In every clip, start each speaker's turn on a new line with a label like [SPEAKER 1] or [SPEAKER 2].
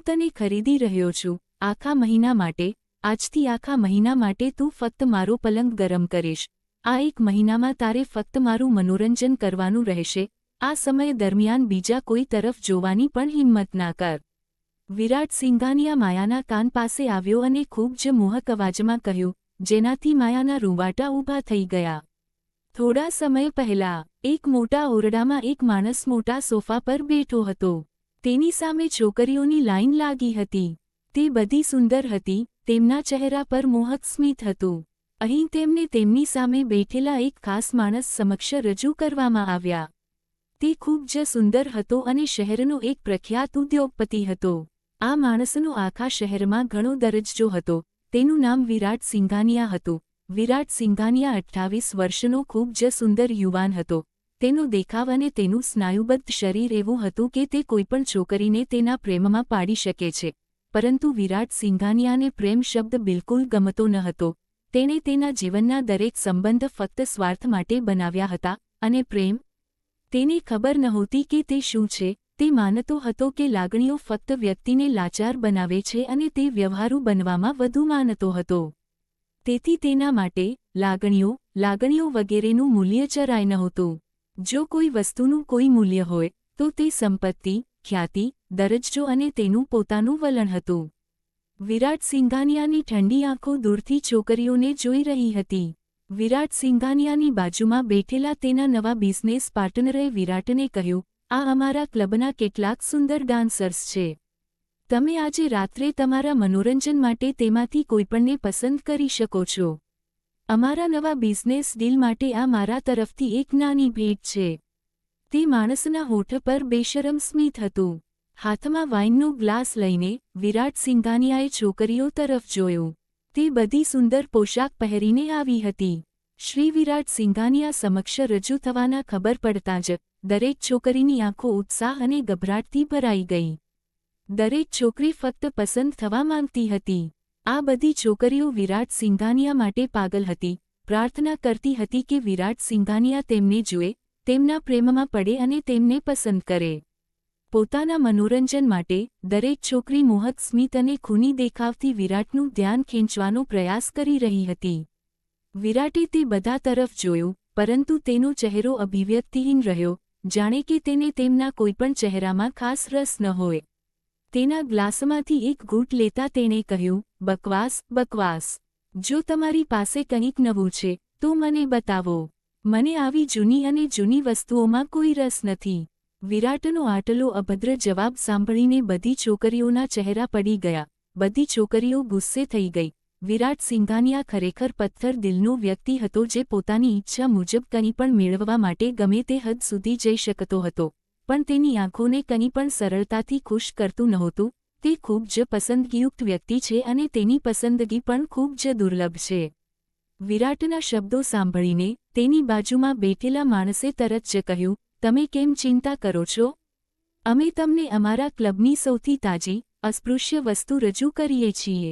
[SPEAKER 1] તને ખરીદી રહ્યો છું આખા મહિના માટે। આજથી આખા મહિના માટે તું ફક્ત મારો પલંગ ગરમ કરીશ। આ એક મહિનામાં તારે ફક્ત મારું મનોરંજન કરવાનું રહેશે। આ સમય દરમિયાન બીજા કોઈ તરફ જોવાની પણ હિંમત ના કર। વિરાટ સિંઘાનિયા માયાના કાન પાસે આવ્યો અને ખૂબ જ મોહક અવાજમાં કહ્યું, જેનાથી માયાના રૂંવાટા ઊભા થઈ ગયા। થોડા સમય પહેલા એક મોટા ઓરડામાં એક માણસ મોટા સોફા પર બેઠો હતો। તેની સામે છોકરીઓની લાઈન લાગી હતી। તે બધી સુંદર હતી, તેમના ચહેરા પર મોહક સ્મિત હતું। અહીં તેમને તેમની સામે બેઠેલા એક ખાસ માણસ સમક્ષ રજૂ કરવામાં આવ્યા। તે ખૂબ જ સુંદર હતો અને શહેરનો એક પ્રખ્યાત ઉદ્યોગપતિ હતો। આ માણસનો આખા શહેરમાં ઘણો દરજ્જો હતો। તેનું નામ વિરાટ સિંઘાનિયા હતું। વિરાટ સિંઘાનિયા 28 વર્ષનો ખૂબ જ સુંદર યુવાન હતો। તેનો દેખાવ અને તેનું સ્નાયુબદ્ધ શરીર એવું હતું કે તે કોઈપણ છોકરીને તેના પ્રેમમાં પાડી શકે છે। પરંતુ વિરાટ સિંઘાનિયાને પ્રેમ શબ્દ બિલકુલ ગમતો ન હતો। તેણે તેના જીવનના દરેક સંબંધ ફક્ત સ્વાર્થ માટે બનાવ્યા હતા અને પ્રેમ? તેને ખબર નહોતી કે તે શું છે। તે માનતો હતો કે લાગણીઓ ફક્ત વ્યક્તિને લાચાર બનાવે છે અને તે વ્યવહારુ બનવામાં વધુ માનતો હતો। તેથી તેના માટે લાગણીઓ વગેરેનું મૂલ્ય જરાય નહોતું। જો કોઈ વસ્તુનું કોઈ મૂલ્ય હોય તો તે સંપત્તિ, ખ્યાતિ, દરજ્જો અને તેનું પોતાનું વલણ હતું। વિરાટ સિંઘાનિયાની ઠંડી આંખો દૂરથી છોકરીઓને જોઈ રહી હતી। વિરાટ સિંઘાનિયાની બાજુમાં બેઠેલા તેના નવા બિઝનેસ પાર્ટનરે વિરાટને કહ્યું, આ અમારા ક્લબના કેટલાક સુંદર ડાન્સર્સ છે। તમે આજે રાત્રે તમારા મનોરંજન માટે તેમાંથી કોઈપણને પસંદ કરી શકો છો। અમારા નવા બિઝનેસ ડીલ માટે આ મારા તરફથી એક નાની ભેટ છે। તે માણસના હોઠ પર બેશરમ સ્મિત હતું। હાથમાં વાઇનનો ગ્લાસ લઈને વિરાટ સિંઘાનિયાએ છોકરીઓ તરફ જોયું। તે બધી સુંદર પોશાક પહેરીને આવી હતી। શ્રી વિરાટ સિંઘાનિયા સમક્ષ રજૂ થવાના ખબર પડતાં જ દરેક છોકરીની આંખો ઉત્સાહ અને ગભરાટથી ભરાઈ ગઈ। દરેક છોકરી ફક્ત પસંદ થવા માંગતી હતી। આ બધી છોકરીઓ વિરાટ સિંઘાનિયા માટે પાગલ હતી, પ્રાર્થના કરતી હતી કે વિરાટ સિંઘાનિયા તેમને જુએ, તેમના પ્રેમમાં પડે અને તેમને પસંદ કરે। પોતાના મનોરંજન માટે દરેક છોકરી મોહક સ્મિત અને ખૂની દેખાવથી વિરાટનું ધ્યાન ખેંચવાનો પ્રયાસ કરી રહી હતી। વિરાટે તે બધા તરફ જોયું, પરંતુ તેનો ચહેરો અભિવ્યક્તિહીન રહ્યો, જાણે કે તેને તેમના કોઈપણ ચહેરામાં ખાસ રસ ન હોય। તેના ગ્લાસમાંથી એક ઘૂંટ લેતા તેણે કહ્યું, બકવાસ। જો તમારી પાસે કંઈક નવું છે તો મને બતાવો। મને આવી જૂની અને જૂની વસ્તુઓમાં કોઈ રસ નથી। વિરાટનો આટલો અભદ્ર જવાબ સાંભળીને બધી છોકરીઓના ચહેરા પડી ગયા। બધી છોકરીઓ ગુસ્સે થઈ ગઈ। વિરાટ સિંઘાનિયા ખરેખર પથ્થર દિલનો વ્યક્તિ હતો જે પોતાની ઈચ્છા મુજબ કંઈ પણ મેળવવા માટે ગમે તે હદ સુધી જઈ શકતો હતો, પણ તેની આંખોને કંઈ પણ સરળતાથી ખુશ કરતું નહોતું। તે ખૂબ જ પસંદગીયુક્ત વ્યક્તિ છે અને તેની પસંદગી પણ ખૂબ જ દુર્લભ છે। વિરાટના શબ્દો સાંભળીને તેની બાજુમાં બેઠેલા માણસે તરત જ કહ્યું, તમે કેમ ચિંતા કરો છો? અમે તમને અમારા ક્લબની સૌથી તાજી, અસ્પૃશ્ય વસ્તુ રજૂ કરીએ છીએ।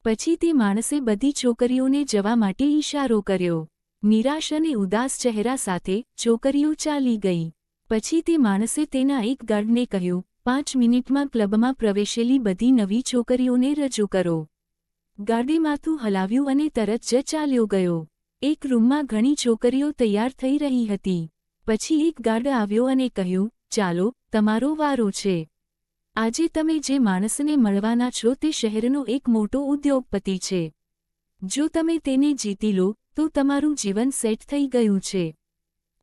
[SPEAKER 1] પછી તે માણસે બધી છોકરીઓને જવા માટે ઈશારો કર્યો। નિરાશ અને ઉદાસ ચહેરા સાથે છોકરીઓ ચાલી ગઈ। પછી તે માણસે તેના એક ગાર્ડને કહ્યું, 5 મિનિટમાં ક્લબમાં પ્રવેશેલી બધી નવી છોકરીઓને રજૂ કરો। ગાર્ડે માથું હલાવ્યું અને તરત જ ચાલ્યો ગયો। એક રૂમમાં ઘણી છોકરીઓ તૈયાર થઈ રહી હતી। પછી એક ગાર્ડ આવ્યો અને કહ્યું, ચાલો, તમારો વારો છે। આજે તમે જે માણસને મળવાના છો તે શહેરનો એક મોટો ઉદ્યોગપતિ છે। જો તમે તેને જીતી લો તો તમારું જીવન સેટ થઈ ગયું છે।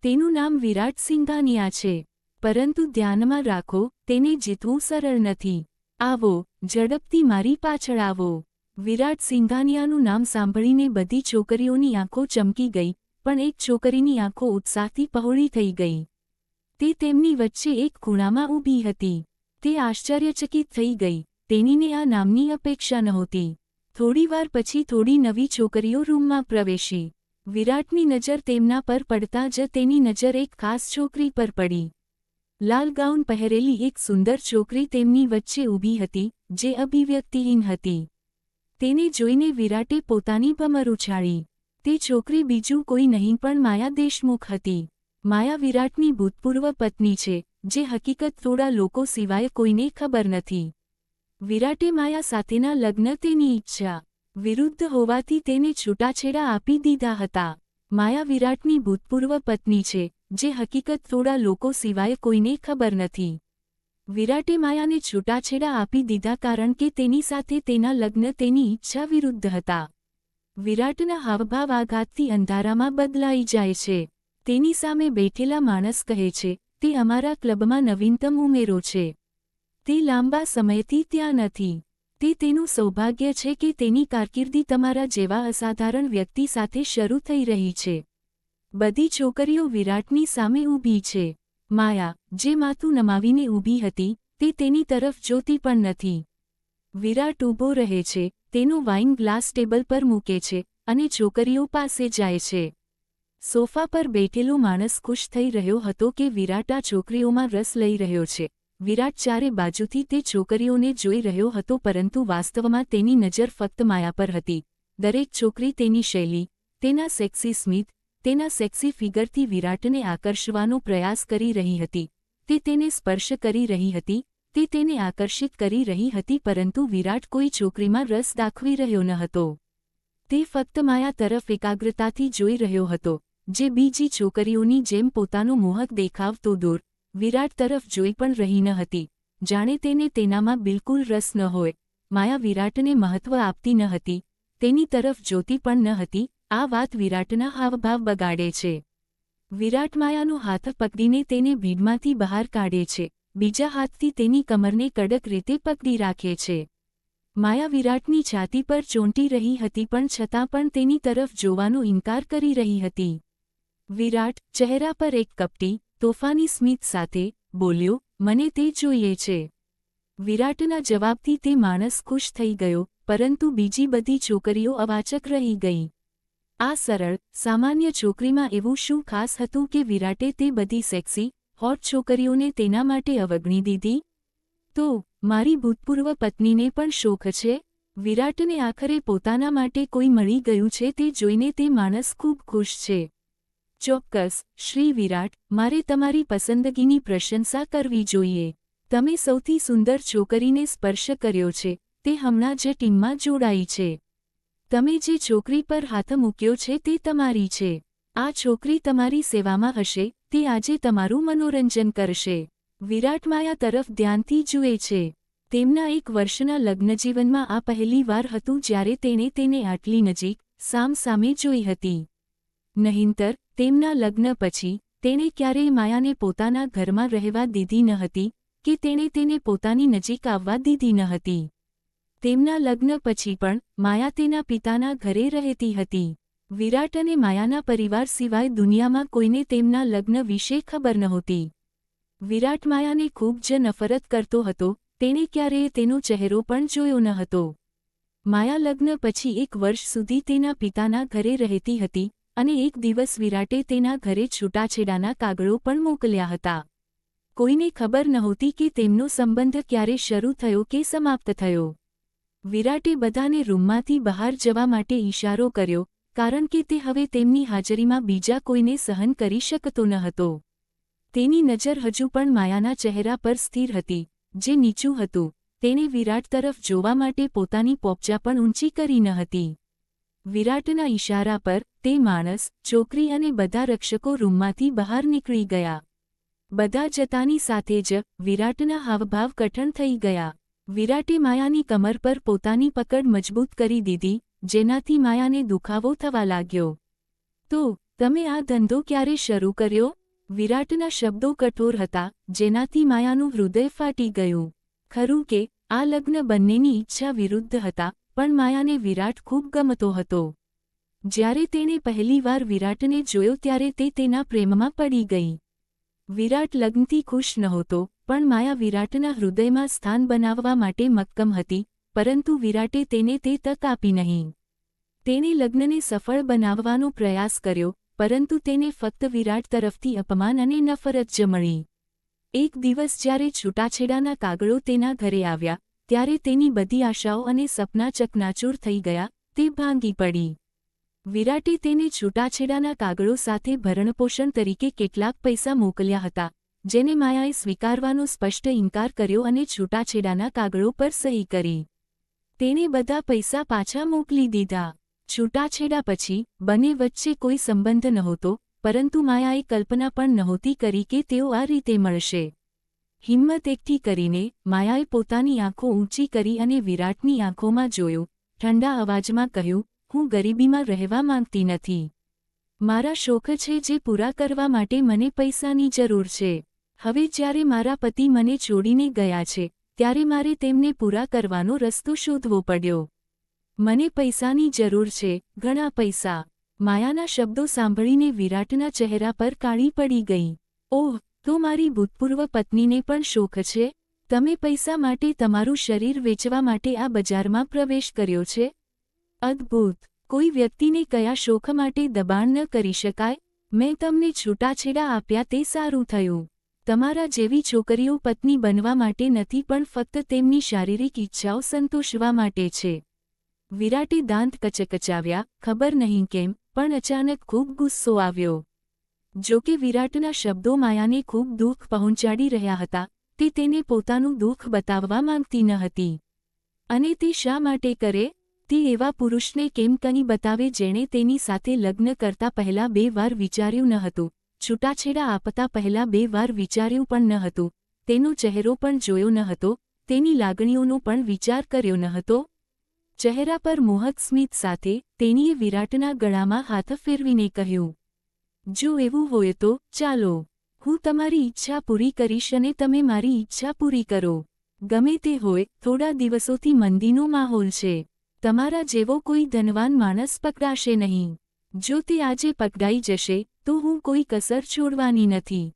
[SPEAKER 1] તેનું નામ વિરાટ સિંઘાનિયા છે। પરંતુ ધ્યાનમાં રાખો, તેને જીતવું સરળ નથી। આવો, ઝડપથી મારી પાછળ આવો। વિરાટ સિંઘાનિયાનું નામ સાંભળીને બધી છોકરીઓની આંખો ચમકી ગઈ, પણ એક છોકરીની આંખો ઉત્સાહથી પહોળી થઈ ગઈ। તે તેમની વચ્ચે એક ખૂણામાં ઊભી હતી। તે આશ્ચર્યચકિત થઈ ગઈ। તેણીને આ નામની અપેક્ષા નહોતી। થોડીવાર પછી થોડી નવી છોકરીઓ રૂમમાં પ્રવેશી। વિરાટની નજર તેમના પર પડતાં જ તેની નજર એક ખાસ છોકરી પર પડી। લાલ ગાઉન પહેરેલી એક સુંદર છોકરી તેમની વચ્ચે ઊભી હતી, જે અભિવ્યક્તિહીન હતી। તેને જોઈને વિરાટે પોતાની ભમર ઉછાળી। તે છોકરી બીજું કોઈ નહીં પણ માયા દેશમુખ હતી। માયા વિરાટની ભૂતપૂર્વ પત્ની છે, જે હકીકત થોડા લોકો સિવાય કોઈને ખબર નથી। વિરાટે માયા સાથેના લગ્ન તેની ઈચ્છા વિરુદ્ધ હોવાથી તેને છૂટાછેડા આપી દીધા હતા. માયા વિરાટની ભૂતપૂર્વ પત્ની છે, જે હકીકત થોડા લોકો સિવાય કોઈને ખબર નથી. વિરાટે માયાને છૂટાછેડા આપી દીધા કારણ કે તેની સાથે તેના લગ્ન તેની ઈચ્છા વિરુદ્ધ હતા. વિરાટના હાવભાવ આઘાતથી અંધારામાં બદલાઈ જાય છે. તેની સામે બેઠેલા માણસ કહે છે, તે અમારા ક્લબમાં નવીનતમ ઉમેરો છે. તે લાંબા સમયથી ત્યાં નથી. તે તેનું સૌભાગ્ય છે કે તેની કારકિર્દી તમારા જેવા અસાધારણ વ્યક્તિ સાથે શરૂ થઈ રહી છે. બધી છોકરીઓ વિરાટની સામે ઊભી છે. માયા, જે માથું નમાવીને ઊભી હતી, તે તેની તરફ જોતી પણ નથી. વિરાટ ઊભો રહે છે, તેનો વાઇન ગ્લાસ ટેબલ પર મૂકે છે અને છોકરીઓ પાસે જાય છે. સોફા પર બેઠેલો માણસ ખુશ થઈ રહ્યો હતો કે વિરાટ આ છોકરીઓમાં રસ લઈ રહ્યો છે. વિરાટ ચારે બાજુથી તે છોકરીઓને જોઈ રહ્યો હતો, પરંતુ વાસ્તવમાં તેની નજર ફક્ત માયા પર હતી. દરેક છોકરી તેની શૈલી, તેના સેક્સી સ્મિત, તેના સેક્સી ફિગરથી વિરાટને આકર્ષવાનો પ્રયાસ કરી રહી હતી. તે તેને સ્પર્શ કરી રહી હતી, તે તેને આકર્ષિત કરી રહી હતી, પરંતુ વિરાટ કોઈ છોકરીમાં રસ દાખવી રહ્યો ન હતો. તે ફક્ત માયા તરફ એકાગ્રતાથી જોઈ રહ્યો હતો, જે બીજી છોકરીઓની જેમ પોતાનો મોહક દેખાવ તો દૂર, વિરાટ તરફ જોઈ પણ રહી ન હતી, જાણે તેને તેનામાં બિલકુલ રસ ન હોય. માયા વિરાટને મહત્વ આપતી ન હતી, તેની તરફ જોતી પણ ન હતી. આ વાત વિરાટના હાવભાવ બગાડે છે. વિરાટ માયાનો હાથ પકડીને તેને ભીડમાંથી બહાર કાઢે છે, બીજા હાથથી તેની કમરને કડક રીતે પકડી રાખે છે. માયા વિરાટની છાતી પર ચોંટી રહી હતી, પણ છતાં પણ તેની તરફ જોવાનો ઇનકાર કરી રહી હતી. વિરાટ, ચહેરા પર એક કપટી, તોફાની સ્મિત સાથે, બોલ્યો, મને તે જોઈએ છે. વિરાટના જવાબથી તે માણસ ખુશ થઈ ગયો, પરંતુ બીજી બધી છોકરીઓ અવાચક રહી ગઈ. આ સરળ, સામાન્ય છોકરીમાં એવું શું ખાસ હતું કે વિરાટે તે બધી સેક્સી, હોટ છોકરીઓને તેના માટે અવગણી દીધી? તો મારી ભૂતપૂર્વ પત્નીને પણ શોખ છે? વિરાટને આખરે પોતાના માટે કોઈ મળી ગયું છે તે જોઈને તે માણસ ખૂબ ખુશ છે. ચોક્કસ, શ્રી વિરાટ, મારે તમારી પસંદગીની પ્રશંસા કરવી જોઈએ. તમે સૌથી સુંદર છોકરીને સ્પર્શ કર્યો છે, તે હમણાં જ ટીમમાં જોડાઈ છે. તમે જે છોકરી પર હાથ મૂક્યો છે તે તમારી છે. આ છોકરી તમારી સેવામાં હશે, તે આજે તમારું મનોરંજન કરશે. વિરાટ માયા તરફ ધ્યાનથી જુએ છે. તેમના 1 વર્ષના લગ્નજીવનમાં આ પહેલી વાર હતું જ્યારે તેણે તેને આટલી નજીક, સામસામે જોઈ હતી. નહીંતર, તેમના લગ્ન પછી, તેણે ક્યારેય માયાને પોતાના ઘરમાં રહેવા દીધી ન હતી, કે તેણે તેને પોતાની નજીક આવવા દીધી ન હતી. તેમના લગ્ન પછી પણ, માયા તેના પિતાના ઘરે રહેતી હતી. વિરાટ અને માયાના પરિવાર સિવાય દુનિયામાં કોઈને તેમના લગ્ન વિશે ખબર નહોતી. વિરાટ માયાને ખૂબ જ નફરત કરતો હતો, તેણે ક્યારેય તેનો ચહેરો પણ જોયો ન હતો. માયા લગ્ન પછી 1 વર્ષ સુધી તેના પિતાના ઘરે રહેતી હતી, અને એક દિવસ વિરાટે તેના ઘરે છૂટાછેડાના કાગળો પણ મોકલ્યા હતા. કોઈને ખબર નહોતી કે તેમનો સંબંધ ક્યારે શરૂ થયો કે સમાપ્ત થયો. વિરાટે બધાને રૂમમાંથી બહાર જવા માટે ઈશારો કર્યો, કારણ કે તે હવે તેમની હાજરીમાં બીજા કોઈને સહન કરી શકતો ન હતો. તેની નજર હજુ પણ માયાના ચહેરા પર સ્થિર હતી, જે નીચું હતું. તેણે વિરાટ તરફ જોવા માટે પોતાની પોપચા પણ ઊંચી કરી ન હતી. વિરાટના ઈશારા પર, તે માણસ, છોકરી અને બધા રક્ષકો રૂમમાંથી બહાર નીકળી ગયા. બધા જતાની સાથે જ, વિરાટના હાવભાવ કઠણ થઈ ગયા. વિરાટે માયાની કમર પર પોતાની પકડ મજબૂત કરી દીધી, જેનાથી માયાને દુખાવો થવા લાગ્યો. તો, તમે આ ધંધો ક્યારે શરૂ કર્યો? વિરાટના શબ્દો કઠોર હતા, જેનાથી માયાનું હૃદય ફાટી ગયું. ખરું કે, આ લગ્ન બંનેની ઈચ્છા વિરુદ્ધ હતા, પણ માયાને વિરાટ ખૂબ ગમતો હતો. જ્યારે તેણે પહેલીવાર વિરાટને જોયો ત્યારે તે તેના પ્રેમમાં પડી ગઈ. વિરાટ લગ્નથી ખુશ નહોતો, પણ માયા વિરાટના હૃદયમાં સ્થાન બનાવવા માટે મક્કમ હતી, પરંતુ વિરાટે તેને તે તક આપી નહીં. તેણે લગ્નને સફળ બનાવવાનો પ્રયાસ કર્યો, પરંતુ તેને ફક્ત વિરાટ તરફથી અપમાન અને નફરત જ મળી. એક દિવસ જ્યારે છૂટાછેડાના કાગળો તેના ઘરે આવ્યા, ત્યારે તેની બધી આશાઓ અને સપના ચકનાચૂર થઈ ગયા, તે ભાંગી પડી. વિરાટે તેને છૂટાછેડાના કાગળો સાથે ભરણપોષણ તરીકે કેટલાક પૈસા મોકલ્યા હતા, જેને માયાએ સ્વીકારવાનો સ્પષ્ટ ઇનકાર કર્યો અને છૂટાછેડાના કાગળો પર સહી કરી. તેણે બધા પૈસા પાછા મોકલી દીધા. છૂટાછેડા પછી બંને વચ્ચે કોઈ સંબંધ નહોતો, પરંતુ માયાએ કલ્પના પણ નહોતી કરી કે તેઓ આ રીતે મળશે. હિંમત એકઠી કરીને માયાએ પોતાની આંખો ઊંચી કરી અને વિરાટની આંખોમાં જોયું. ઠંડા અવાજમાં કહ્યું, હું ગરીબીમાં રહેવા માંગતી નથી. મારા શોખ છે જે પૂરા કરવા માટે મને પૈસાની જરૂર છે. હવે જ્યારે મારા પતિ મને છોડીને ગયા છે, ત્યારે મારે તેમને પૂરા કરવાનો રસ્તો શોધવો પડ્યો. મને પૈસાની જરૂર છે, ઘણા પૈસા. માયાના શબ્દો સાંભળીને વિરાટના ચહેરા પર કાળી પડી ગઈ. ઓહ, તો મારી ભૂતપૂર્વ પત્નીને પણ શોખ છે? તમે પૈસા માટે તમારું શરીર વેચવા માટે આ બજારમાં પ્રવેશ કર્યો છે? અદ્ભુત. કોઈ વ્યક્તિને કયા શોખ માટે દબાણ ન કરી શકાય? મેં તમને છૂટાછેડા આપ્યા તે સારું થયું. તમારા જેવી છોકરીઓ પત્ની બનવા માટે નથી પણ ફક્ત તેમની શારીરિક ઈચ્છાઓ સંતોષવા માટે છે. વિરાટે દાંત કચકચાવ્યા. ખબર નહીં કેમ, પણ અચાનક ખૂબ ગુસ્સો આવ્યો. જો કે વિરાટના શબ્દો માયાને ખૂબ દુઃખ પહોંચાડી રહ્યા હતા, તે તેને પોતાનું દુઃખ બતાવવા માંગતી ન હતી. અને તે શા માટે કરે? તે એવા પુરુષને કેમ કંઈ બતાવે જેણે તેની સાથે લગ્ન કરતા પહેલા 2 વાર વિચાર્યું ન હતું, છૂટાછેડા આપતા પહેલા 2 વાર વિચાર્યું પણ ન હતું, તેનો ચહેરો પણ જોયો ન હતો, તેની લાગણીઓનો પણ વિચાર કર્યો ન હતો. ચહેરા પર મોહક સ્મિત સાથે તેણીએ વિરાટના ગળામાં હાથ ફેરવીને કહ્યું, જો એવું હોય તો ચાલો, હું તમારી ઈચ્છા પૂરી કરીશ અને તમે મારી ઈચ્છા પૂરી કરો. ગમે તે હોય, થોડા દિવસોથી મંદીનો માહોલ છે. તમારા જેવો કોઈ ધનવાન માણસ પકડાશે નહીં. જો તે આજે પકડાઈ જશે, તો હું કોઈ કસર છોડવાની નથી.